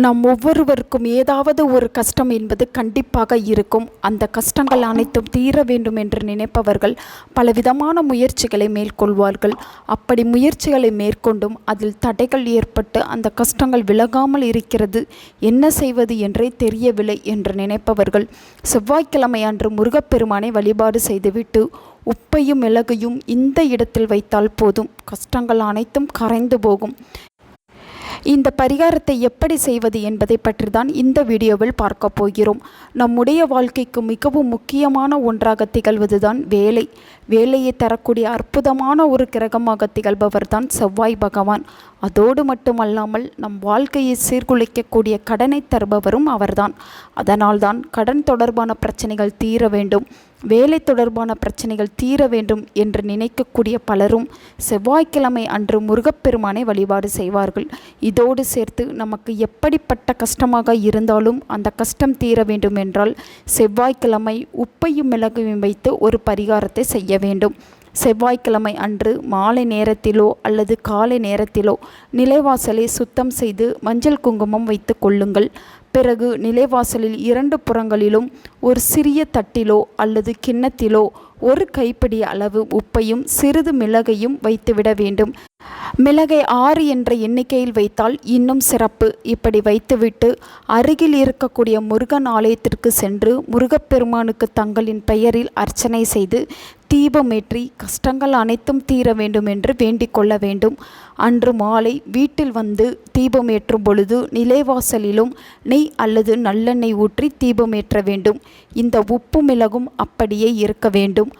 நாம் ஒவ்வொருவருக்கும் ஏதாவது ஒரு கஷ்டம் என்பது கண்டிப்பாக இருக்கும். அந்த கஷ்டங்கள் அனைத்தும் தீர வேண்டும் என்று நினைப்பவர்கள் பலவிதமான முயற்சிகளை மேற்கொள்வார்கள். அப்படி முயற்சிகளை மேற்கொண்டும் அதில் தடைகள் ஏற்பட்டு அந்த கஷ்டங்கள் விலகாமல் இருக்கிறது, என்ன செய்வது என்றே தெரியவில்லை என்று நினைப்பவர்கள் செவ்வாய்க்கிழமை அன்று முருகப்பெருமானை வழிபாடு செய்துவிட்டு உப்பையும் மிளகையும் இந்த இடத்தில் வைத்தால் போதும், கஷ்டங்கள் அனைத்தும் கரைந்து போகும். இந்த பரிகாரத்தை எப்படி செய்வது என்பதை பற்றி தான் இந்த வீடியோவில் பார்க்க போகிறோம். நம்முடைய வாழ்க்கைக்கு மிகவும் முக்கியமான ஒன்றாக திகழ்வதுதான் வேலை. வேலையை தரக்கூடிய அற்புதமான ஒரு கிரகமாக திகழ்பவர் தான் செவ்வாய் பகவான். அதோடு மட்டுமல்லாமல் நம் வாழ்க்கையை சீர்குலைக்கக்கூடிய கடனை தருபவரும் அவர்தான். அதனால்தான் கடன் தொடர்பான பிரச்சனைகள் தீர வேண்டும், வேலை தொடர்பான பிரச்சனைகள் தீர வேண்டும் என்று நினைக்கக்கூடிய பலரும் செவ்வாய்க்கிழமை அன்று முருகப்பெருமானை வழிபாடு செய்வார்கள். இதோடு சேர்த்து நமக்கு எப்படிப்பட்ட கஷ்டமாக இருந்தாலும் அந்த கஷ்டம் தீர வேண்டும் என்றால் செவ்வாய்க்கிழமை உப்பையும் மிளகையும் வைத்து ஒரு பரிகாரத்தை செய்ய வேண்டும். செவ்வாய்க்கிழமை அன்று மாலை நேரத்திலோ அல்லது காலை நேரத்திலோ நிலைவாசலை சுத்தம் செய்து மஞ்சள் குங்குமம் வைத்து கொள்ளுங்கள். பிறகு நிலைவாசலில் 2 புறங்களிலும் ஒரு சிறிய தட்டிலோ அல்லது கிண்ணத்திலோ ஒரு கைப்பிடி அளவு உப்பையும் சிறிது மிளகையும் வைத்துவிட வேண்டும். மிளகை 6 என்ற எண்ணிக்கையில் வைத்தால் இன்னும் சிறப்பு. இப்படி வைத்துவிட்டு அருகில் இருக்கக்கூடிய முருகன் ஆலயத்திற்கு சென்று முருகப்பெருமானுக்கு தங்களின் பெயரில் அர்ச்சனை செய்து தீபமேற்றி கஷ்டங்கள் அனைத்தும் தீர வேண்டும் என்று வேண்டிக் கொள்ள வேண்டும். அன்று மாலை வீட்டில் வந்து தீபமேற்றும் பொழுது நிலைவாசலிலும் நெய் அல்லது நல்லெண்ணெய் ஊற்றி தீபமேற்ற வேண்டும். இந்த உப்பு மிளகும் அப்படியே இருக்க வேண்டும்.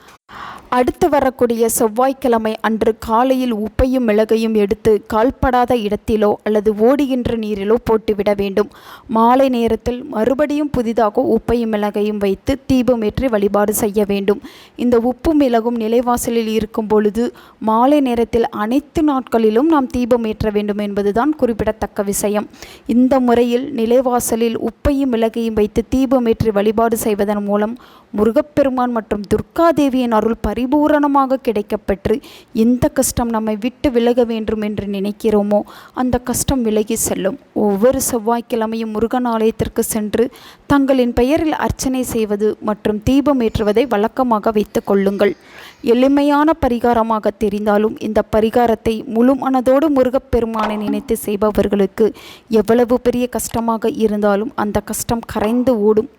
அடுத்து வரக்கூடிய செவ்வாய்க்கிழமை அன்று காலையில் உப்பையும் மிளகையும் எடுத்து கால்படாத இடத்திலோ அல்லது ஓடுகின்ற நீரிலோ போட்டுவிட வேண்டும். மாலை நேரத்தில் மறுபடியும் புதிதாக உப்பையும் மிளகையும் வைத்து தீபமேற்றி வழிபாடு செய்ய வேண்டும். இந்த உப்பு மிளகும் நிலைவாசலில் இருக்கும் பொழுது மாலை நேரத்தில் அனைத்து நாட்களிலும் நாம் தீபமேற்ற வேண்டும் என்பதுதான் குறிப்பிடத்தக்க விஷயம். இந்த முறையில் நிலைவாசலில் உப்பையும் மிளகையும் வைத்து தீபமேற்றி வழிபாடு செய்வதன் மூலம் முருகப்பெருமான் மற்றும் துர்காதேவியின் அருள் பரிபூரணமாக கிடைக்கப்பெற்று எந்த கஷ்டம் நம்மை விட்டு விலக வேண்டும் என்று நினைக்கிறோமோ அந்த கஷ்டம் விலகி செல்லும். ஒவ்வொரு செவ்வாய்க்கிழமையும் முருகன் ஆலயத்திற்கு சென்று தங்களின் பெயரில் அர்ச்சனை செய்வது மற்றும் தீபம் ஏற்றுவதை வழக்கமாக வைத்து கொள்ளுங்கள். எளிமையான பரிகாரமாக தெரிந்தாலும் இந்த பரிகாரத்தை முழு மனதோடு முருகப்பெருமானை நினைத்து செய்பவர்களுக்கு எவ்வளவு பெரிய கஷ்டமாக இருந்தாலும் அந்த கஷ்டம் கரைந்து ஓடும்.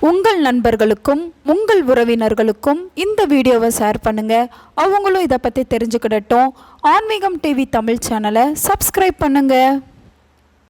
உங்கள் நண்பர்களுக்கும் உங்கள் உறவினர்களுக்கும் இந்த வீடியோவை ஷேர் பண்ணுங்கள். அவங்களும் இதை பற்றி தெரிஞ்சுக்கிடட்டும். ஆன்மீகம் டிவி தமிழ் சேனலை சப்ஸ்கிரைப் பண்ணுங்கள்.